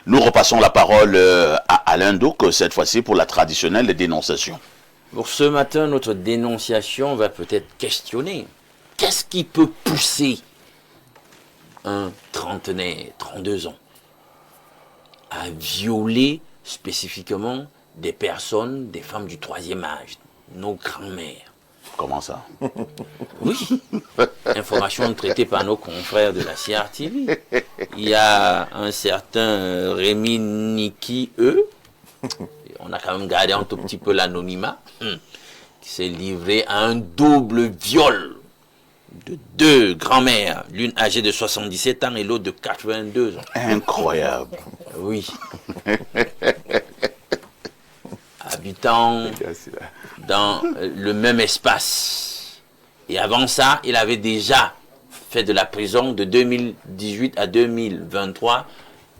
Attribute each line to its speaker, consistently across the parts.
Speaker 1: Nous repassons la parole à Alain Douk, cette fois-ci pour la traditionnelle dénonciation.
Speaker 2: Pour ce matin, notre dénonciation va peut-être questionner. Qu'est-ce qui peut pousser un trentenaire, 32 ans, à violer spécifiquement des personnes, des femmes du troisième âge, nos grands-mères?
Speaker 1: Comment ça?
Speaker 2: Oui, information traitée par nos confrères de la CRTV. Il y a un certain Rémi Niki on a quand même gardé un tout petit peu l'anonymat, qui s'est livré à un double viol de 2 grand-mères, l'une âgée de 77 ans et l'autre de 82 ans.
Speaker 1: Incroyable.
Speaker 2: Oui. Habitant dans le même espace. Et avant ça, il avait déjà fait de la prison de 2018 à 2023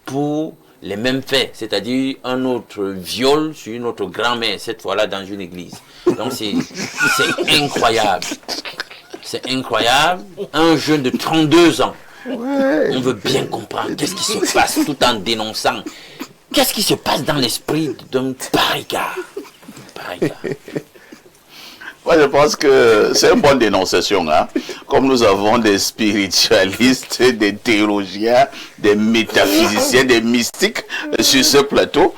Speaker 2: pour les mêmes faits, c'est-à-dire un autre viol sur une autre grand-mère, cette fois-là dans une église. Donc c'est incroyable. C'est incroyable. Un jeune de 32 ans. Ouais. On veut bien comprendre qu'est-ce qui se passe tout en dénonçant. Qu'est-ce qui se passe dans l'esprit d'un pareil gars?
Speaker 1: Moi, je pense que c'est une bonne dénonciation. Hein? Comme nous avons des spiritualistes, des théologiens, des métaphysiciens, des mystiques sur ce plateau,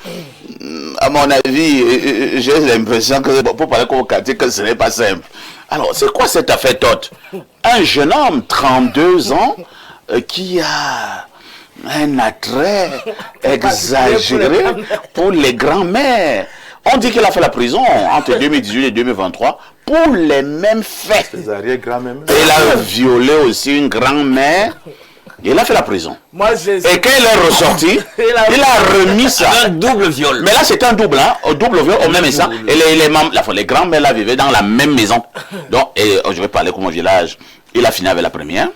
Speaker 1: à mon avis, j'ai l'impression que, pour parler comme quartier, que ce n'est pas simple. Alors, c'est quoi cette affaire toute? Un jeune homme, 32 ans, qui a un attrait exagéré pour les grands-mères. On dit qu'il a fait la prison entre 2018 et 2023 pour les mêmes faits. Il a violé aussi une grand-mère. Il a fait la prison. Et quand il est ressorti, il a remis ça.
Speaker 2: Un double viol.
Speaker 1: Mais là, c'était un double, hein, un double viol au même instant. Et les grands-mères là vivaient dans la même maison. Donc, je vais parler comme au village. Il a fini avec la première,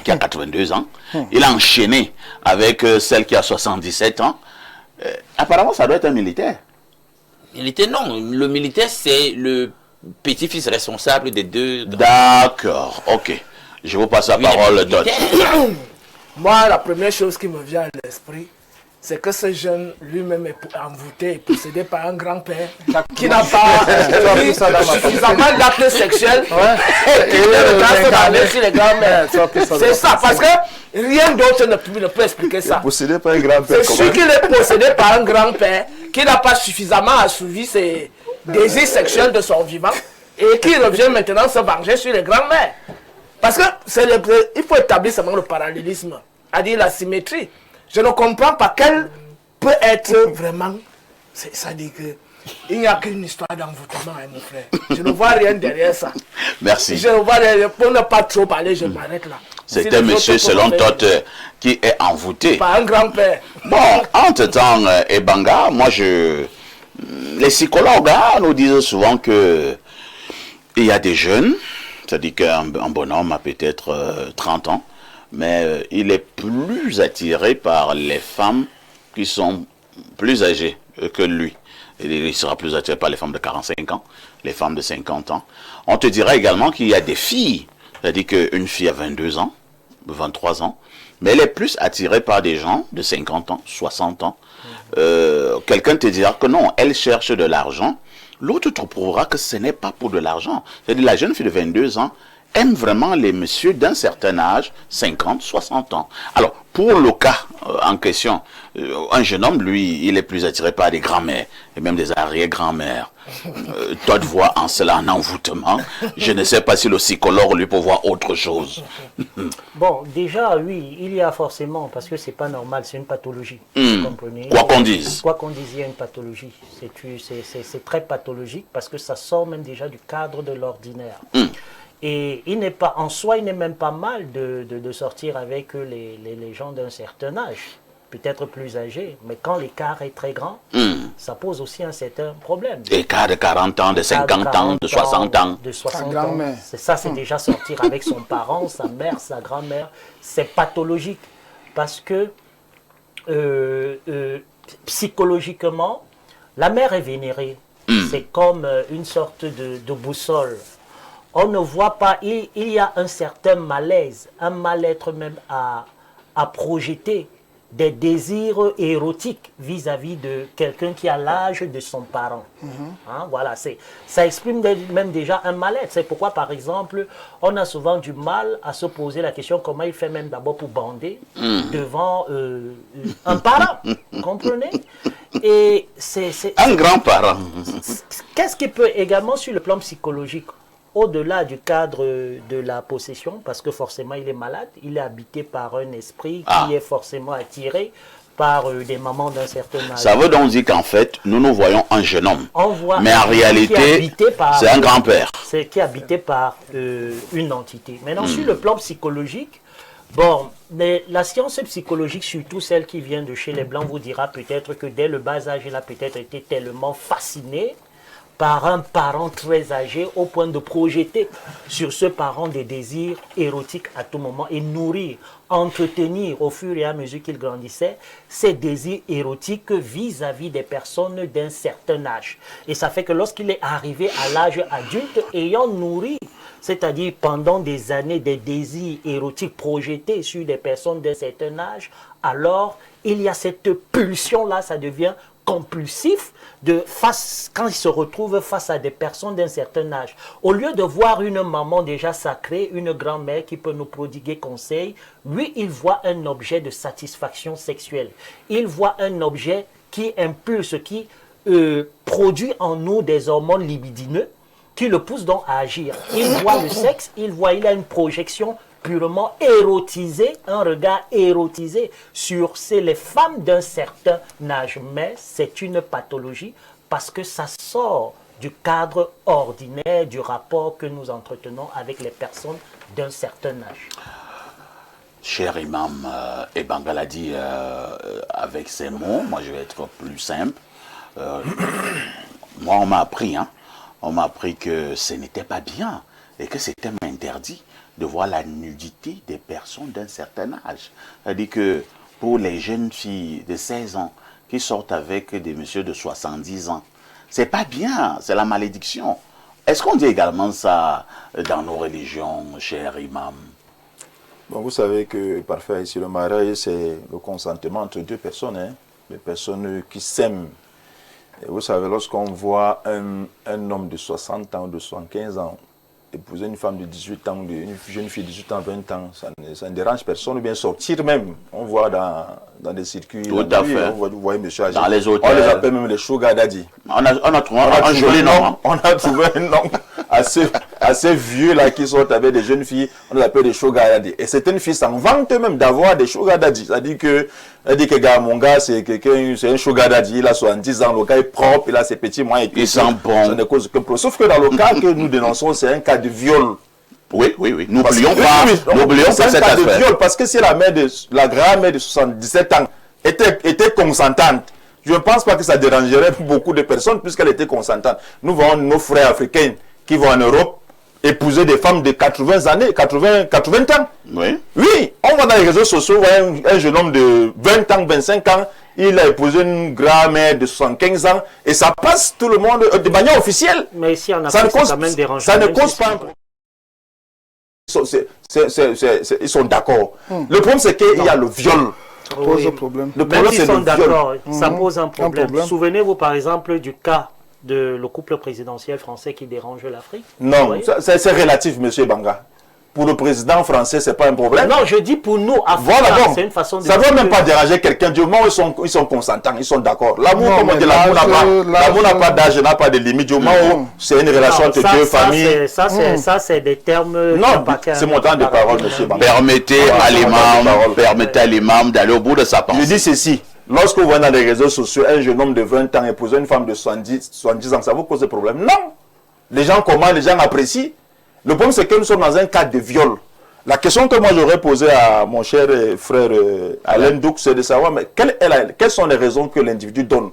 Speaker 1: qui a 82 ans. Il a enchaîné avec celle qui a 77 ans. Apparemment, ça doit être un militaire.
Speaker 2: Militaire, non. Le militaire, c'est le petit-fils responsable des 2.
Speaker 1: D'accord, ok. Je vous passe la parole d'autres.
Speaker 3: Moi, la première chose qui me vient à l'esprit, c'est que ce jeune lui-même est envoûté et possédé par un grand-père qui n'a pas suffisamment d'actes sexuels et qui ne trace pas sur les grands-mères. C'est ça, parce que rien d'autre ne peut expliquer ça.
Speaker 4: Possédé par un grand-père.
Speaker 3: C'est sûr qu'il est possédé par un grand-père qui n'a pas suffisamment assouvi ses désirs sexuels de son vivant et qui revient maintenant se venger sur les grands-mères. Parce que il faut établir seulement le parallélisme, c'est-à-dire la symétrie. Je ne comprends pas quelle peut être vraiment... C'est-à-dire qu'il n'y a qu'une histoire d'envoûtement, hein, mon frère. Je ne vois rien derrière ça.
Speaker 1: Merci.
Speaker 3: Je ne vois rien. Pour ne pas trop parler, je m'arrête là.
Speaker 1: C'est un monsieur, selon Toth, qui est envoûté.
Speaker 3: Par un grand-père.
Speaker 1: Bon, entre-temps, Ebanga, moi, les psychologues nous disent souvent que il y a des jeunes, c'est-à-dire qu'un bonhomme a peut-être 30 ans, mais il est plus attiré par les femmes qui sont plus âgées que lui. Il sera plus attiré par les femmes de 45 ans, les femmes de 50 ans. On te dira également qu'il y a des filles, c'est-à-dire qu'une fille a 22 ans, 23 ans, mais elle est plus attirée par des gens de 50 ans, 60 ans. Quelqu'un te dira que non, elle cherche de l'argent. L'autre te prouvera que ce n'est pas pour de l'argent. C'est-à-dire la jeune fille de 22 ans aime vraiment les messieurs d'un certain âge, 50, 60 ans. Alors, pour le cas en question, un jeune homme, lui, il est plus attiré par des grands-mères, et même des arrière-grands-mères. Todd voit en cela un envoûtement. Je ne sais pas si le psychologue, lui, peut voir autre chose.
Speaker 5: Bon, déjà, oui, il y a forcément, parce que c'est pas normal, c'est une pathologie. Vous comprenez?
Speaker 1: Quoi qu'on dise.
Speaker 5: Quoi qu'on dise, il y a une pathologie. C'est très pathologique parce que ça sort même déjà du cadre de l'ordinaire. Et il n'est pas, en soi, il n'est même pas mal de sortir avec les gens d'un certain âge, peut-être plus âgés, mais quand l'écart est très grand, ça pose aussi un certain problème.
Speaker 1: Écart de 40 ans, de 50 ans, de 60 ans.
Speaker 5: De 60 ans. C'est ça, c'est déjà sortir avec son parent, sa mère, sa grand-mère. C'est pathologique parce que psychologiquement, la mère est vénérée. C'est comme une sorte de boussole. On ne voit pas, il y a un certain malaise, un mal-être même à projeter des désirs érotiques vis-à-vis de quelqu'un qui a l'âge de son parent. Hein, voilà, ça exprime même déjà un mal-être. C'est pourquoi, par exemple, on a souvent du mal à se poser la question comment il fait même d'abord pour bander devant un parent. Vous comprenez? Et
Speaker 1: un grand-parent.
Speaker 5: Qu'est-ce qui peut également, sur le plan psychologique, au-delà du cadre de la possession, parce que forcément il est malade, il est habité par un esprit qui est forcément attiré par des mamans d'un certain âge.
Speaker 1: Ça veut donc dire qu'en fait, nous voyons un jeune homme. Mais en réalité, c'est un grand-père.
Speaker 5: C'est qui est habité par une entité. Maintenant, sur le plan psychologique, bon, mais la science psychologique, surtout celle qui vient de chez les Blancs, vous dira peut-être que dès le bas âge, il a peut-être été tellement fasciné par un parent très âgé au point de projeter sur ce parent des désirs érotiques à tout moment et nourrir, entretenir au fur et à mesure qu'il grandissait ces désirs érotiques vis-à-vis des personnes d'un certain âge. Et ça fait que lorsqu'il est arrivé à l'âge adulte, ayant nourri, c'est-à-dire pendant des années, des désirs érotiques projetés sur des personnes d'un certain âge, alors il y a cette pulsion-là, ça devient compulsif quand il se retrouve face à des personnes d'un certain âge. Au lieu de voir une maman déjà sacrée, une grand-mère qui peut nous prodiguer conseil, lui, il voit un objet de satisfaction sexuelle. Il voit un objet qui impulse, qui produit en nous des hormones libidineux qui le poussent donc à agir. Il voit le sexe, il a une projection purement érotisé, un regard érotisé sur les femmes d'un certain âge. Mais c'est une pathologie parce que ça sort du cadre ordinaire du rapport que nous entretenons avec les personnes d'un certain âge.
Speaker 1: Cher imam, Ebanga l'a dit avec ses mots, moi je vais être plus simple. Moi on m'a appris que ce n'était pas bien et que c'était interdit de voir la nudité des personnes d'un certain âge. C'est-à-dire que pour les jeunes filles de 16 ans qui sortent avec des messieurs de 70 ans, c'est pas bien, c'est la malédiction. Est-ce qu'on dit également ça dans nos religions, cher imam?
Speaker 4: Bon, vous savez que parfait, ici le mariage, c'est le consentement entre deux personnes, hein, des personnes qui s'aiment. Et vous savez, lorsqu'on voit un homme de 60 ans ou de 75 ans épouser une femme de 18 ans, une jeune fille de 18 ans, 20 ans, ça ne dérange personne, ou bien sortir même. On voit dans des circuits,
Speaker 1: tout à fait.
Speaker 4: Vous voyez monsieur âgé.
Speaker 1: Dans les hôtels.
Speaker 4: On les appelle même les sugar daddy.
Speaker 1: On a trouvé un joli nom.
Speaker 4: On a trouvé un nom assez vieux là qui sont avec des jeunes filles, on les appelle des sugar daddy. Et certaines filles s'en vantent même d'avoir des sugar daddy. C'est-à-dire que gars, mon gars, c'est un sugar daddy, il a 70 ans, le gars est propre, il a ses petits moyens.
Speaker 1: Il sent bon.
Speaker 4: Ça ne cause aucun problème. Sauf que dans le cas que nous dénonçons, c'est un cas de viol.
Speaker 1: Oui. N'oublions pas cette
Speaker 4: affaire. De viol, parce que si la grand-mère de 77 ans était consentante, je ne pense pas que ça dérangerait beaucoup de personnes puisqu'elle était consentante. Nous voyons nos frères africains qui vont en Europe épouser des femmes de 80 ans. Oui, on va dans les réseaux sociaux, on voit un jeune homme de 20 ans, 25 ans, il a épousé une grand-mère de 75 ans et ça passe tout le monde de manière officielle.
Speaker 5: Mais ici en Afrique, c'est quand même dérangeant.
Speaker 4: Ça ne cause pas un problème. Ils sont d'accord. Le problème, c'est qu'il y a le viol.
Speaker 3: Ça pose un problème.
Speaker 4: Le problème, c'est le viol.
Speaker 5: Ça pose un problème. Souvenez-vous par exemple du cas de le couple présidentiel français qui dérange l'Afrique.
Speaker 4: Non, c'est relatif, monsieur Banga. Pour le président français, ce n'est pas un problème.
Speaker 5: Non, je dis pour nous, Africains,
Speaker 4: voilà,
Speaker 5: c'est une façon de...
Speaker 4: Ça ne doit même pas déranger quelqu'un. Du moment où ils sont consentants, ils sont d'accord. L'amour, comme on dit, l'amour n'a pas d'âge, n'a pas de limite. Du moment où c'est une relation entre deux familles.
Speaker 5: Ça, c'est des termes...
Speaker 4: Non, c'est mon temps de parole, monsieur Banga.
Speaker 1: Permettez à l'imam d'aller au bout de sa pensée.
Speaker 4: Je dis ceci. Lorsque vous voyez dans les réseaux sociaux un jeune homme de 20 ans épouser une femme de 70 ans, ça vous cause des problèmes? Non. Les gens commandent, les gens apprécient. Le problème, c'est que nous sommes dans un cadre de viol. La question que moi j'aurais posée à mon cher frère Alain Douk, c'est de savoir mais quelles sont les raisons que l'individu donne.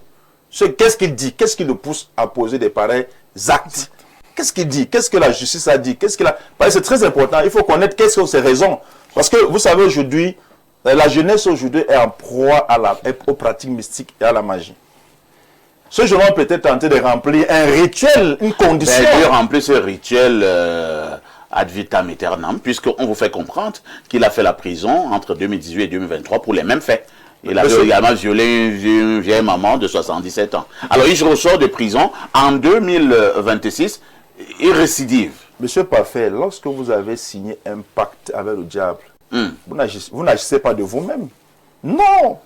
Speaker 4: Qu'est-ce qu'il dit? Qu'est-ce qui le pousse à poser des pareils actes? Qu'est-ce qu'il dit? Qu'est-ce que la justice a dit? C'est très important. Il faut connaître quelles sont ces raisons. Parce que vous savez aujourd'hui, la jeunesse aujourd'hui est en proie aux pratiques mystiques et à la magie. Ce jeune homme peut-être tenté de remplir un rituel, une condition.
Speaker 1: Il remplir ce rituel ad vitam aeternam, puisqu'on vous fait comprendre qu'il a fait la prison entre 2018 et 2023 pour les mêmes faits. Il avait également violé une vieille maman de 77 ans. Alors, il ressort de prison en 2026, il récidive.
Speaker 4: Monsieur Parfait, lorsque vous avez signé un pacte avec le diable, vous n'agissez pas de vous-même. Non!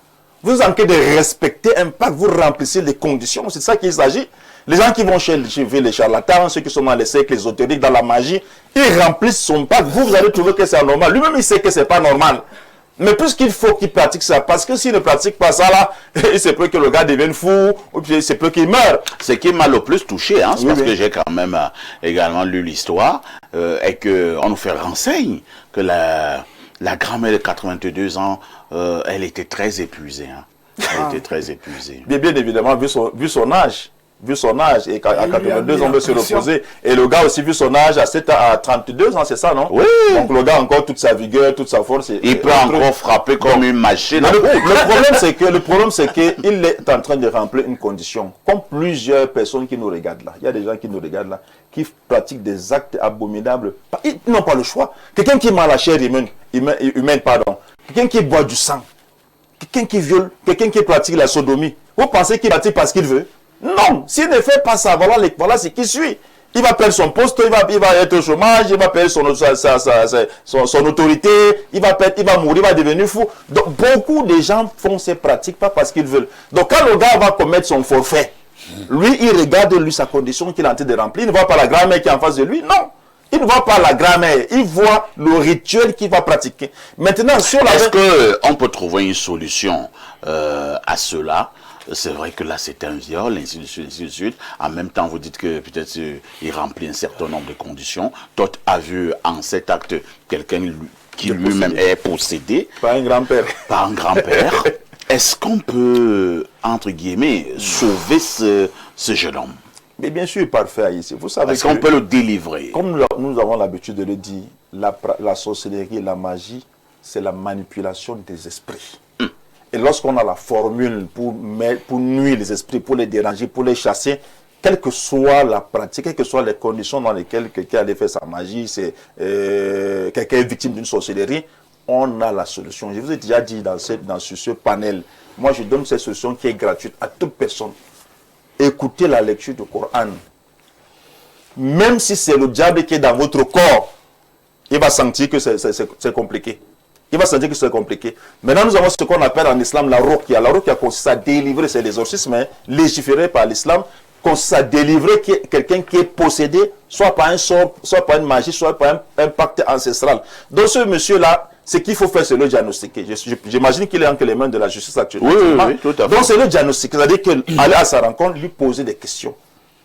Speaker 4: Vous en de respecter un pacte, vous remplissez les conditions, c'est de ça qu'il s'agit. Les gens qui vont chez les charlatans, ceux qui sont dans les cercles ésotériques, dans la magie, ils remplissent son pacte. Vous allez trouver que c'est anormal. Lui-même, il sait que c'est pas normal. Mais puisqu'il faut qu'il pratique ça, parce que s'il ne pratique pas ça là, il se peut que le gars devienne fou, ou il se peut qu'il meure.
Speaker 1: Ce qui m'a le plus touché, c'est parce que j'ai quand même également lu l'histoire, et qu'on nous fait renseigner que la grand-mère de 82 ans, elle était très épuisée. Elle était très épuisée.
Speaker 4: Bien évidemment, vu son âge. Vu son âge, et à 82 ans, on veut se reposer. Et le gars aussi, vu son âge, à 32 ans, c'est ça, non?
Speaker 1: Oui.
Speaker 4: Donc le gars a encore toute sa vigueur, toute sa force.
Speaker 1: Il peut encore frapper comme une machine.
Speaker 4: Le problème, c'est qu'il est en train de remplir une condition. Comme plusieurs personnes qui nous regardent là. Il y a des gens qui nous regardent là, qui pratiquent des actes abominables. Ils n'ont pas le choix. Quelqu'un qui mange la chair humaine, quelqu'un qui boit du sang, quelqu'un qui viole, quelqu'un qui pratique la sodomie. Vous pensez qu'il pratique parce qu'il veut? Non, s'il ne fait pas ça, voilà ce qui suit. Il va perdre son poste, il va être au chômage, il va perdre son autorité, il va mourir, il va devenir fou. Donc, beaucoup de gens font ces pratiques pas parce qu'ils veulent. Donc, quand le gars va commettre son forfait, lui, il regarde sa condition qu'il est en train de remplir. Il ne voit pas la grand-mère qui est en face de lui. Non, il ne voit pas la grand-mère. Il voit le rituel qu'il va pratiquer. Maintenant,
Speaker 1: est-ce qu'on peut trouver une solution à cela? C'est vrai que là, c'est un viol, ainsi de suite. En même temps, vous dites que peut-être il remplit un certain nombre de conditions. D'autres a vu en cet acte quelqu'un qui lui-même est possédé.
Speaker 4: Par un grand-père.
Speaker 1: Par un grand-père. Est-ce qu'on peut, entre guillemets, sauver ce jeune homme?
Speaker 4: Mais bien sûr, parfait ici. Vous savez
Speaker 1: est-ce qu'on peut le délivrer?
Speaker 4: Comme nous avons l'habitude de le dire, la sorcellerie, la magie, c'est la manipulation des esprits. Et lorsqu'on a la formule pour nuire les esprits, pour les déranger, pour les chasser, quelle que soit la pratique, quelles que soient les conditions dans lesquelles quelqu'un allait faire sa magie, quelqu'un est victime d'une sorcellerie, on a la solution. Je vous ai déjà dit sur ce panel, moi je donne cette solution qui est gratuite à toute personne. Écoutez la lecture du Coran. Même si c'est le diable qui est dans votre corps, il va sentir que c'est compliqué. Il va sentir que c'est compliqué. Maintenant, nous avons ce qu'on appelle en islam la ruqya. La ruqya consiste à délivrer, c'est l'exorcisme légiféré par l'islam, consiste à délivrer quelqu'un qui est possédé, soit par un sort, soit par une magie, soit par un pacte ancestral. Donc ce monsieur-là, ce qu'il faut faire, c'est le diagnostiquer. J'imagine qu'il est entre les mains de la justice actuellement.
Speaker 1: Oui, tout à fait.
Speaker 4: Donc c'est le diagnostic, c'est-à-dire qu'aller à sa rencontre, lui poser des questions.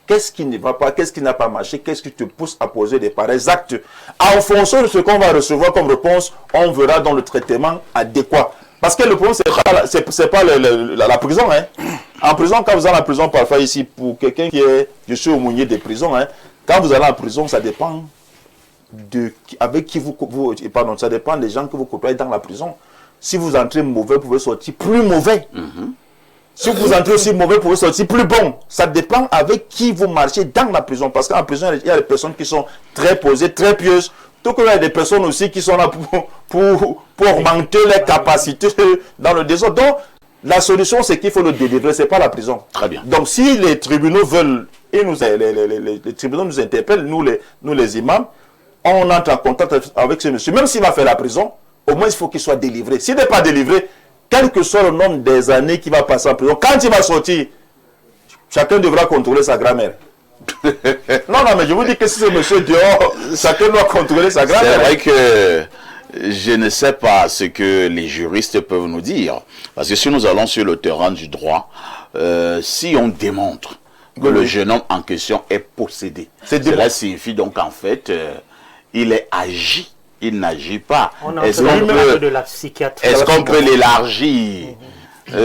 Speaker 4: Qu'est-ce qui ne va pas? Qu'est-ce qui n'a pas marché? Qu'est-ce qui te pousse à poser des pareils actes? En fonction de ce qu'on va recevoir comme réponse, on verra dans le traitement adéquat. Parce que le problème, c'est pas la prison. En prison, quand vous allez en prison, parfois ici, pour quelqu'un qui est, je suis aumônier des prisons, quand vous allez en prison, ça dépend avec qui ça dépend des gens que vous côtoyez dans la prison. Si vous entrez mauvais, vous pouvez sortir plus mauvais. Si vous entrez aussi mauvais, vous pouvez sortir plus bon. Ça dépend avec qui vous marchez dans la prison. Parce qu'en prison, il y a des personnes qui sont très posées, très pieuses. Tout comme il y a des personnes aussi qui sont là pour augmenter les capacités dans le désordre. Donc, la solution, c'est qu'il faut le délivrer. Ce n'est pas la prison.
Speaker 1: Très bien.
Speaker 4: Donc, si les tribunaux veulent, et les tribunaux nous interpellent, nous les imams, on entre en contact avec ce monsieur. Même s'il va faire la prison, au moins il faut qu'il soit délivré. S'il n'est pas délivré, quel que soit le nombre des années qu'il va passer en prison, quand il va sortir, chacun devra contrôler sa grand-mère. Non, mais je vous dis que si ce monsieur dehors, chacun doit contrôler sa grand-mère.
Speaker 1: C'est vrai que je ne sais pas ce que les juristes peuvent nous dire. Parce que si nous allons sur le terrain du droit, si on démontre que le jeune homme en question est possédé, cela signifie donc en fait, il est agi. Il n'agit pas.
Speaker 5: Est-ce
Speaker 1: qu'on peut l'élargir?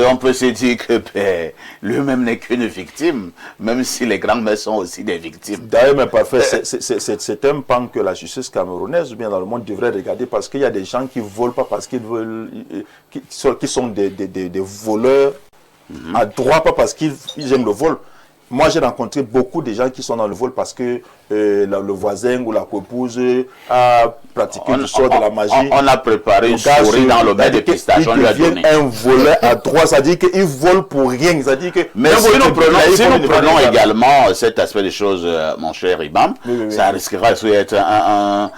Speaker 1: On peut se dire que lui-même n'est qu'une victime, même si les grands-mères sont aussi des victimes.
Speaker 4: D'ailleurs, mais parfait, c'est un pan que la justice camerounaise ou bien dans le monde devrait regarder, parce qu'il y a des gens qui ne volent pas parce qu'ils veulent, qui sont des voleurs à droit, pas parce qu'ils aiment le vol. Moi, j'ai rencontré beaucoup de gens qui sont dans le vol parce que le voisin ou la coépouse a pratiqué du sort de la magie.
Speaker 1: On a préparé une souris dans le bain de pistache, on lui a donné.
Speaker 4: Un voleur à droit, c'est-à-dire qu'il vole pour rien. C'est-à-dire que
Speaker 1: mais si nous prenons également cet aspect des choses, mon cher Imam, ça risquera d'être un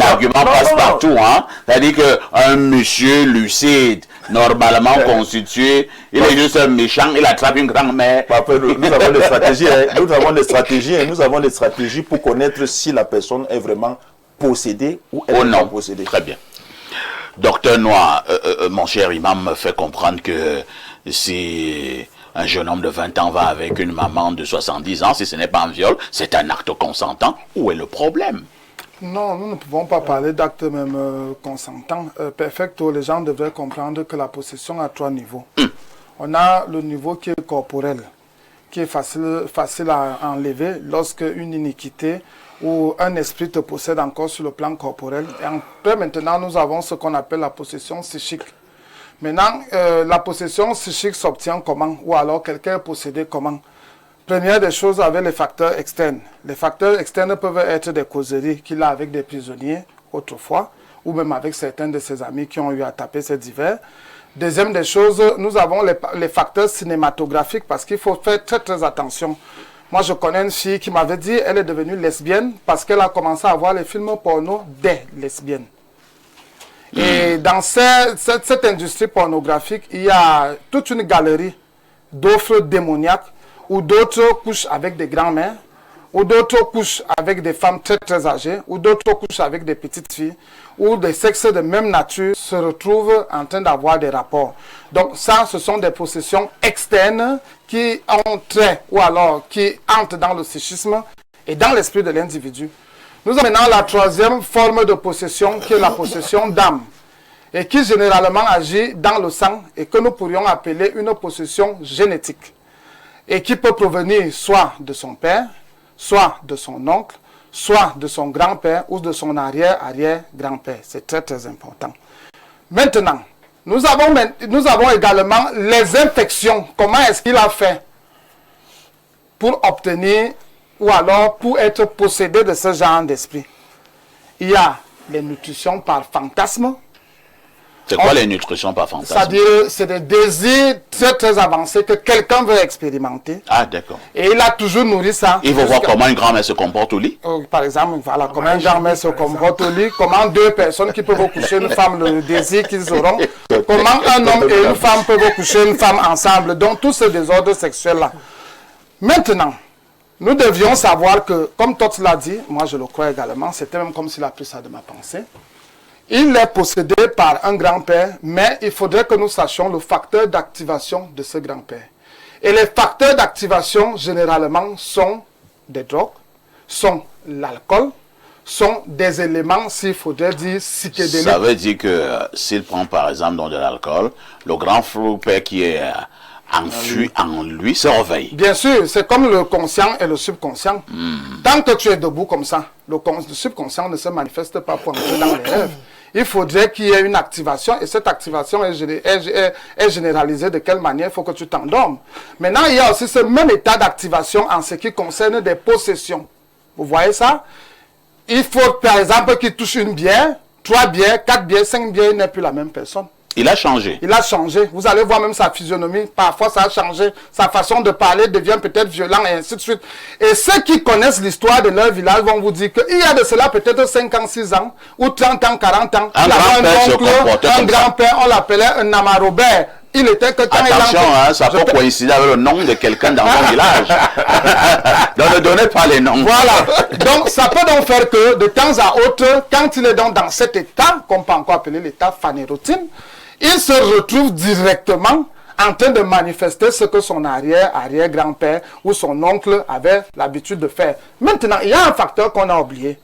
Speaker 1: argument passe-partout. Hein? C'est-à-dire qu'un monsieur lucide, normalement constitué, il est juste un méchant, il attrape une grand-mère.
Speaker 4: Nous avons des stratégies, nous avons des stratégies pour connaître si la personne est vraiment possédée ou elle n'est pas possédée.
Speaker 1: Très bien. Docteur Noir, mon cher Imam me fait comprendre que si un jeune homme de 20 ans va avec une maman de 70 ans, si ce n'est pas un viol, c'est un acte consentant. Où est le problème?
Speaker 6: Non, nous ne pouvons pas parler d'acte même consentant. Perfecto, les gens devraient comprendre que la possession a 3 niveaux. On a le niveau qui est corporel, qui est facile à enlever lorsque une iniquité ou un esprit te possède encore sur le plan corporel. Et après, maintenant, nous avons ce qu'on appelle la possession psychique. Maintenant, la possession psychique s'obtient comment? Ou alors quelqu'un est possédé comment? Première des choses avec les facteurs externes. Les facteurs externes peuvent être des causeries qu'il a avec des prisonniers autrefois, ou même avec certains de ses amis qui ont eu à taper ces divers. Deuxième des choses, nous avons les facteurs cinématographiques parce qu'il faut faire très très attention. Moi, je connais une fille qui m'avait dit qu'elle est devenue lesbienne parce qu'elle a commencé à voir les films porno des lesbiennes. Et dans cette industrie pornographique, il y a toute une galerie d'offres démoniaques où d'autres couchent avec des grands-mères, ou d'autres couchent avec des femmes très très âgées, ou d'autres couchent avec des petites filles, où des sexes de même nature se retrouvent en train d'avoir des rapports. Donc ça, ce sont des possessions externes qui entrent ou alors qui entrent dans le psychisme et dans l'esprit de l'individu. Nous avons maintenant la troisième forme de possession qui est la possession d'âme et qui généralement agit dans le sang et que nous pourrions appeler une possession génétique et qui peut provenir soit de son père, soit de son oncle, soit de son grand-père ou de son arrière-arrière-grand-père. C'est très très important. Maintenant, nous avons également les infections. Comment est-ce qu'il a fait pour obtenir ou alors pour être possédé de ce genre d'esprit? Il y a les nutritions par fantasme.
Speaker 1: C'est quoi les nutritions par fantasme?
Speaker 6: C'est-à-dire, c'est des désirs très très avancés que quelqu'un veut expérimenter.
Speaker 1: Ah, d'accord.
Speaker 6: Et il a toujours nourri ça.
Speaker 1: Il faut voir comment une grand-mère se comporte au lit.
Speaker 6: Par exemple, voilà, comment une grand-mère se comporte au lit, comment 2 personnes qui peuvent coucher une femme, le désir qu'ils auront, comment un homme et une femme peuvent coucher une femme ensemble. Donc, tous ces désordres sexuels-là. Maintenant, nous devions savoir que, comme Tots l'a dit, moi je le crois également, c'était même comme s'il a pris ça de ma pensée. Il est possédé par un grand-père, mais il faudrait que nous sachions le facteur d'activation de ce grand-père. Et les facteurs d'activation, généralement, sont des drogues, sont l'alcool, sont des éléments, s'il faudrait dire, psychédéliques.
Speaker 1: Ça veut dire que s'il prend par exemple dans de l'alcool, le grand-père qui est enfui en lui se réveille.
Speaker 6: Bien sûr, c'est comme le conscient et le subconscient. Tant que tu es debout comme ça, le subconscient ne se manifeste pas pour entrer dans les rêves. Il faudrait qu'il y ait une activation et cette activation est généralisée. De quelle manière? Il faut que tu t'endormes. Maintenant, il y a aussi ce même état d'activation en ce qui concerne des possessions. Vous voyez ça? Il faut, par exemple, qu'il touche une bière, 3 bières, 4 bières, 5 bières, il n'est plus la même personne.
Speaker 1: Il a changé.
Speaker 6: Il a changé. Vous allez voir même sa physionomie. Parfois, ça a changé. Sa façon de parler devient peut-être violent et ainsi de suite. Et ceux qui connaissent l'histoire de leur village vont vous dire qu'il y a de cela peut-être 5 ans, 6 ans, ou 30 ans, 40 ans. Un grand-père, on l'appelait un Namarobert. Il était que quand
Speaker 1: attention, ça peut coïncider avec le nom de quelqu'un dans mon village. Donc ne donnez pas les noms.
Speaker 6: Voilà. Donc ça peut donc faire que de temps à autre, quand il est donc dans cet état, qu'on peut encore appeler l'état phanérotine, il se retrouve directement en train de manifester ce que son arrière-grand-père ou son oncle avait l'habitude de faire. Maintenant, il y a un facteur qu'on a oublié.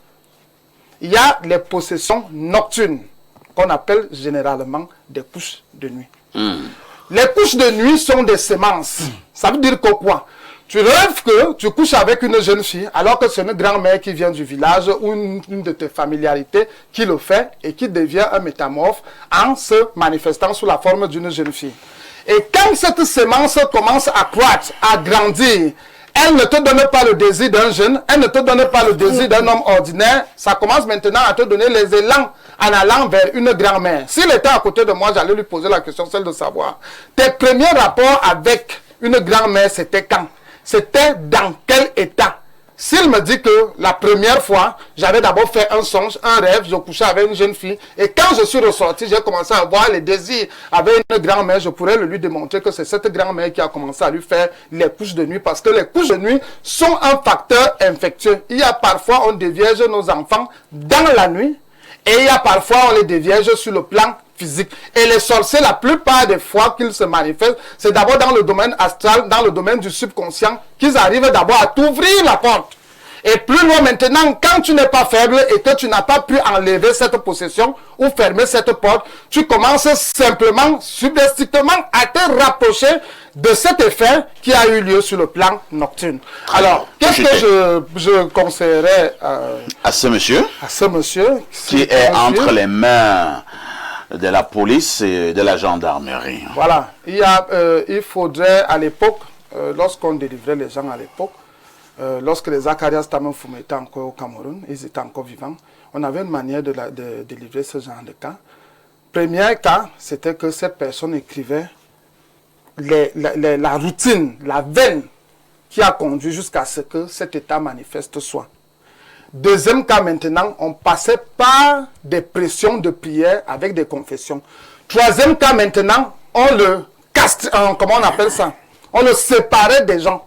Speaker 6: Il y a les possessions nocturnes, qu'on appelle généralement des couches de nuit. Les couches de nuit sont des semences. Ça veut dire que quoi? Tu rêves que tu couches avec une jeune fille alors que c'est une grand-mère qui vient du village ou une de tes familiarités qui le fait et qui devient un métamorphe en se manifestant sous la forme d'une jeune fille. Et quand cette semence commence à croître, à grandir, elle ne te donne pas le désir d'un jeune, elle ne te donne pas le désir d'un homme ordinaire, ça commence maintenant à te donner les élans en allant vers une grand-mère. S'il était à côté de moi, j'allais lui poser la question, celle de savoir, tes premiers rapports avec une grand-mère, c'était quand? C'était dans quel état? S'il me dit que la première fois, j'avais d'abord fait un songe, un rêve, je couchais avec une jeune fille, et quand je suis ressorti, j'ai commencé à avoir les désirs avec une grand-mère, je pourrais lui démontrer que c'est cette grand-mère qui a commencé à lui faire les couches de nuit, parce que les couches de nuit sont un facteur infectieux. Il y a parfois, on dévierge nos enfants dans la nuit, et il y a parfois, on les dévierge sur le plan physique. Et les sorciers, la plupart des fois qu'ils se manifestent, c'est d'abord dans le domaine astral, dans le domaine du subconscient, qu'ils arrivent d'abord à t'ouvrir la porte. Et plus loin maintenant, quand tu n'es pas faible et que tu n'as pas pu enlever cette possession ou fermer cette porte, tu commences simplement, subrepticement, à te rapprocher de cet effet qui a eu lieu sur le plan nocturne. Alors, qu'est-ce que je conseillerais
Speaker 1: à ce monsieur qui est entre les mains de la police et de la gendarmerie?
Speaker 6: Voilà. Il faudrait à l'époque, lorsqu'on délivrait les gens à l'époque, lorsque les Akarias Tamafum étaient encore au Cameroun, ils étaient encore vivants, on avait une manière de délivrer ce genre de cas. Premier cas, c'était que cette personne écrivait la routine, la veine qui a conduit jusqu'à ce que cet état manifeste soit. Deuxième cas maintenant, on passait par des pressions de prière avec des confessions. Troisième cas maintenant, on le caste, comment on appelle ça? On le séparait des gens.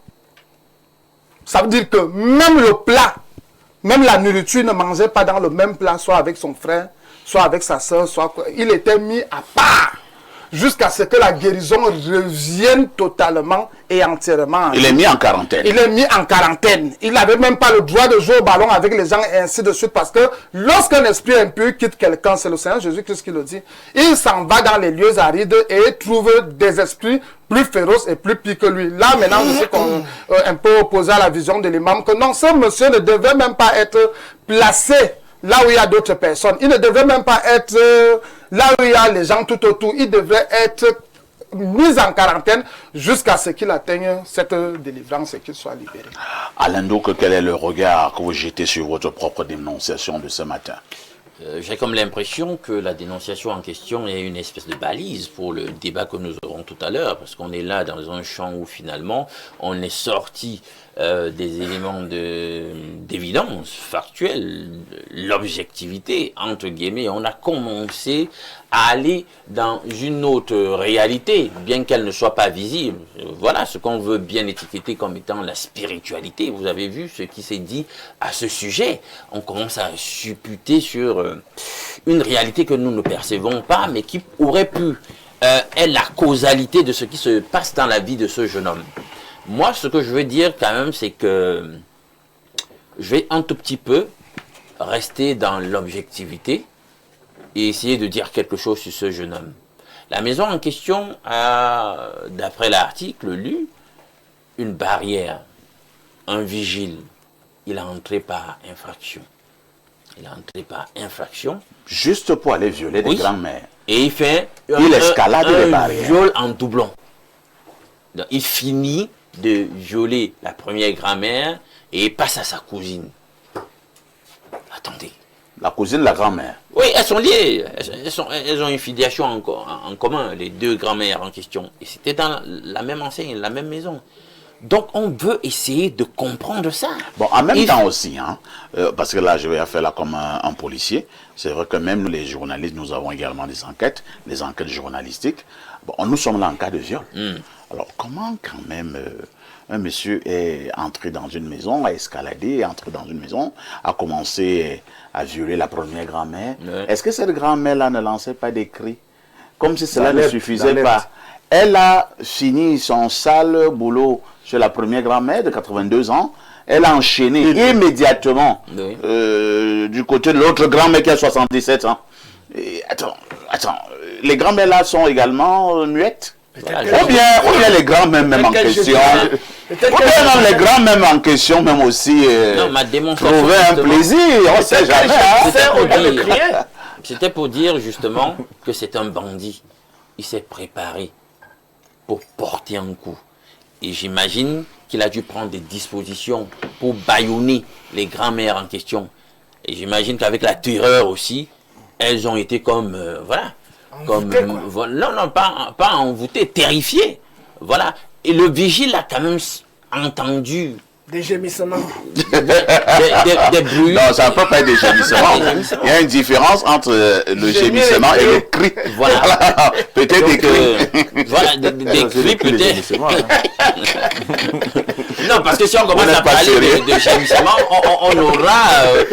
Speaker 6: Ça veut dire que même le plat, même la nourriture ne mangeait pas dans le même plat, soit avec son frère, soit avec sa soeur, soit... Il était mis à part jusqu'à ce que la guérison revienne totalement et entièrement.
Speaker 1: Il est mis en quarantaine.
Speaker 6: Il est mis en quarantaine. Il n'avait même pas le droit de jouer au ballon avec les gens et ainsi de suite, parce que lorsqu'un esprit impur quitte quelqu'un, c'est le Seigneur Jésus-Christ qui le dit, il s'en va dans les lieux arides et trouve des esprits plus féroces et plus pires que lui. Là, maintenant, je sais qu'on un peu opposé à la vision de l'imam, que non, ce monsieur ne devait même pas être placé là où il y a d'autres personnes. Il ne devait même pas être là où il y a les gens tout autour. Il devrait être mis en quarantaine jusqu'à ce qu'il atteigne cette délivrance et qu'il soit libéré.
Speaker 1: Alain Douque, quel est le regard que vous jetez sur votre propre dénonciation de ce matin?
Speaker 2: J'ai comme l'impression que la dénonciation en question est une espèce de balise pour le débat que nous aurons tout à l'heure, parce qu'on est là dans un champ où finalement on est sorti des éléments d'évidence factuelle, l'objectivité, entre guillemets. On a commencé à aller dans une autre réalité, bien qu'elle ne soit pas visible. Voilà ce qu'on veut bien étiqueter comme étant la spiritualité. Vous avez vu ce qui s'est dit à ce sujet. On commence à supputer sur une réalité que nous ne percevons pas, mais qui aurait pu être la causalité de ce qui se passe dans la vie de ce jeune homme. Moi, ce que je veux dire quand même, c'est que je vais un tout petit peu rester dans l'objectivité et essayer de dire quelque chose sur ce jeune homme. La maison en question a, d'après l'article lu, une barrière, un vigile. Il a entré par infraction. Il a entré par infraction.
Speaker 1: Juste pour aller violer des grands-mères.
Speaker 2: Et il fait
Speaker 1: un
Speaker 2: viol en doublon. Donc, il finit de violer la première grand-mère et passe à sa cousine. Attendez.
Speaker 1: La cousine, la grand-mère.
Speaker 2: Oui, elles sont liées. Elles ont une filiation en commun, les deux grand-mères en question. Et c'était dans la même enseigne, la même maison. Donc, on veut essayer de comprendre ça.
Speaker 1: Bon, en même temps aussi, hein, parce que là, je vais faire là comme un policier. C'est vrai que même nous, les journalistes, nous avons également des enquêtes journalistiques. Bon, nous sommes là en cas de viol. Alors, comment quand même un monsieur est entré dans une maison, a escaladé, est entré dans une maison, a commencé à violer la première grand-mère? Est-ce que cette grand-mère-là ne lançait pas des cris? Comme si cela ne suffisait pas. Elle a fini son sale boulot sur la première grand-mère de 82 ans. Elle a enchaîné immédiatement du côté de l'autre grand-mère qui a 77 ans. Et attends, les grand-mères là sont également muettes? Ou bien les grands-mères même en question, ou bien les grands-mères en question même aussi trouver un plaisir, on sait jamais.
Speaker 2: C'était pour dire justement que c'est un bandit. Il s'est préparé pour porter un coup. Et j'imagine qu'il a dû prendre des dispositions pour bâillonner les grands-mères en question. Et j'imagine qu'avec la terreur aussi, elles ont été comme, voilà. Non, pas envoûtées, terrifiées. Voilà. Et le vigile a quand même entendu
Speaker 3: des gémissements.
Speaker 2: Des bruits.
Speaker 1: Non, ça ne peut pas être des gémissements. Il y a une différence entre le gémissement et le cri.
Speaker 2: Voilà.
Speaker 1: Peut-être des cris.
Speaker 2: Voilà, des cris peut-être. Non, parce que si on commence à parler de gémissement, on aura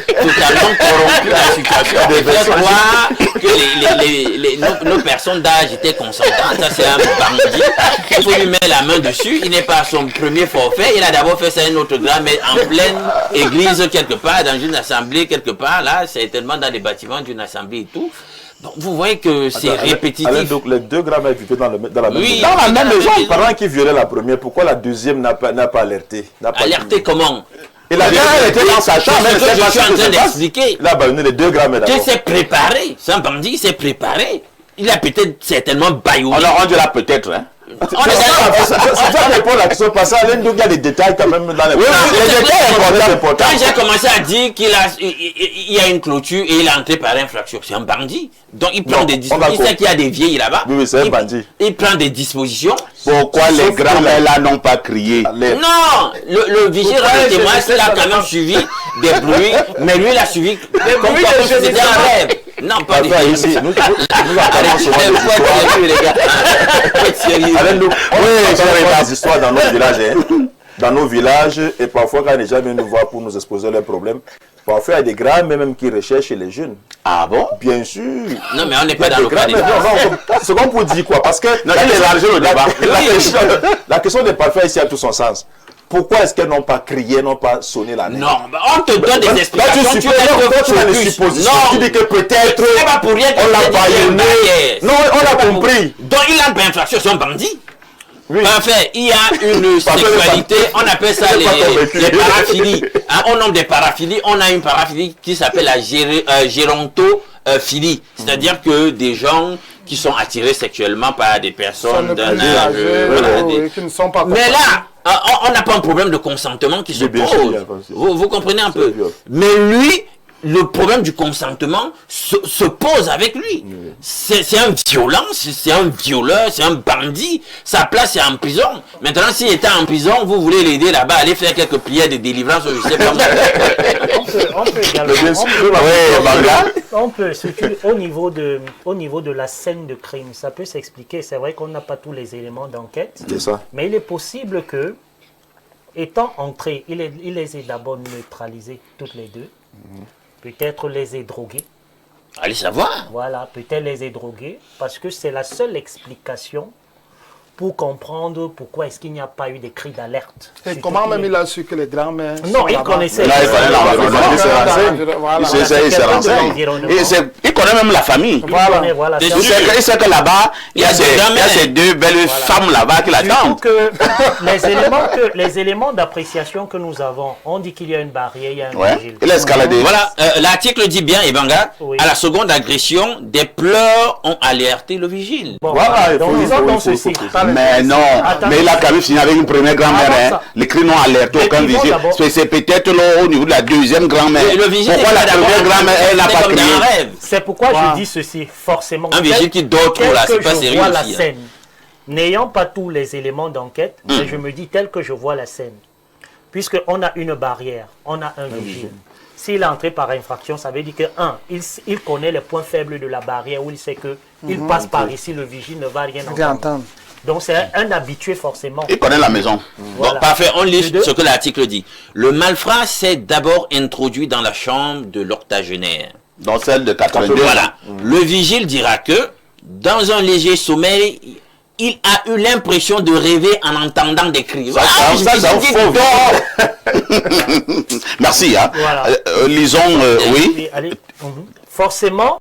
Speaker 2: totalement corrompu la situation. On peut croire que nos personnes d'âge étaient consentantes. Ça, c'est un bandit. Il faut lui mettre la main dessus. Il n'est pas à son premier forfait. Il a d'abord fait ça à une autre grand-mère en pleine église quelque part, dans une assemblée quelque part. Là, c'est tellement dans les bâtiments d'une assemblée et tout. Donc, vous voyez que c'est répétitif.
Speaker 4: Donc les deux grammaires vivaient dans la même
Speaker 2: maison.
Speaker 4: Dans la même maison. Pendant qu'il violait la première, pourquoi la deuxième n'a pas alerté?
Speaker 2: Alerté comment?
Speaker 1: Et la deuxième, elle était dans sa chambre.
Speaker 2: Je suis en train d'expliquer.
Speaker 4: Là, les deux grammaires d'abord.
Speaker 2: Il s'est préparé. C'est un bandit, il s'est préparé. Il a peut-être certainement baillonné.
Speaker 1: On a rendu là peut-être, hein.
Speaker 4: C'est ça répond à la question passée. Il y a des détails quand même dans les
Speaker 2: détails importants. Quand j'ai commencé à dire qu'il y a une clôture et il est entré par infraction, c'est un bandit. Donc il prend des dispositions. Il sait qu'il y a des vieilles là-bas.
Speaker 4: Oui, c'est un bandit.
Speaker 2: Il prend des dispositions.
Speaker 1: Pourquoi les grands-mères là n'ont pas crié?
Speaker 2: Non, le vigile rend témoin, il a quand même suivi des bruits, mais lui il a suivi comme si c'était un rêve. Non, pas des
Speaker 4: ici. Nous entendons souvent
Speaker 2: les gars.
Speaker 4: Avec nous, on des histoires dans nos villages. Dans nos villages, et parfois quand les gens viennent nous voir pour nous exposer leurs problèmes, parfois il y a des grands-mères même qui recherchent les jeunes.
Speaker 1: Ah bon?
Speaker 4: Bien sûr.
Speaker 2: Non, mais on n'est pas dans le cas des
Speaker 4: c'est comme pour dire quoi? Parce que la question des parfaits ici a tout son sens. Pourquoi est-ce qu'elles n'ont pas crié, n'ont pas sonné la nuit?
Speaker 2: Non, on te donne des explications.
Speaker 4: Tu dis que peut-être on l'a baïonné. Non, on l'a compris.
Speaker 2: Donc il a une infraction, c'est un bandit. Oui. Parfait, il y a une sexualité, on appelle ça les paraphilies. Au nom des paraphilies, on a une paraphilie qui s'appelle la gérontophilie. C'est-à-dire que des gens qui sont attirés sexuellement par des personnes d'un âge. Mais là, on n'a pas un problème de consentement qui se pose. Vous comprenez un peu? Mais lui, le problème du consentement se pose avec lui. C'est un violent, c'est un violeur, c'est un bandit. Sa place est en prison. Maintenant, s'il était en prison, vous voulez l'aider là-bas, aller faire quelques prières de délivrance, je sais pas.
Speaker 5: On peut, surtout au niveau de la scène de crime, ça peut s'expliquer. C'est vrai qu'on n'a pas tous les éléments d'enquête, mais il est possible que, étant entré, il les ait d'abord neutralisés toutes les deux. Peut-être les ait drogués.
Speaker 2: Allez savoir.
Speaker 5: Voilà, peut-être les ait drogués, parce que c'est la seule explication pour comprendre pourquoi est-ce qu'il n'y a pas eu des cris d'alerte.
Speaker 6: Et comment même il a su que les grands-mères...
Speaker 5: Non, il connaissait.
Speaker 1: Il connaît même la famille. Il sait que là-bas, il y a ces deux belles femmes là-bas qui l'attendent.
Speaker 5: Les éléments d'appréciation que nous avons, on dit qu'il y a une barrière, il y a un vigile.
Speaker 1: Il a escaladé.
Speaker 2: Voilà, l'article dit bien, Ebanga, à la seconde agression, des pleurs ont alerté le vigile.
Speaker 5: Voilà, donc disons dans ceci.
Speaker 1: Mais non, mais il a quand même fini avec une première grand-mère. Les cris n'ont alerté aucun vigile. C'est peut-être au niveau de la deuxième grand-mère. Pourquoi la première grand-mère, elle n'a pas crié?
Speaker 5: C'est pourquoi je dis ceci, forcément.
Speaker 2: Un vigile qui dort trop là, c'est pas sérieux aussi.
Speaker 5: N'ayant pas tous les éléments d'enquête, mais je me dis tel que je vois la scène. Puisqu'on a une barrière, on a un vigile. S'il est entré par infraction, ça veut dire que, il connaît les points faibles de la barrière où il sait que il passe par ici, le vigile ne va rien entendre. Donc c'est un habitué forcément.
Speaker 1: Il connaît la maison.
Speaker 2: Voilà. Bon, parfait, on lit ce que l'article dit. Le malfrat s'est d'abord introduit dans la chambre de l'octogénaire.
Speaker 1: Dans celle de 82.
Speaker 2: Voilà. Le vigile dira que, dans un léger sommeil, il a eu l'impression de rêver en entendant des cris.
Speaker 1: Merci. Hein.
Speaker 5: Voilà.
Speaker 1: Lisons, oui.
Speaker 5: Allez. Forcément,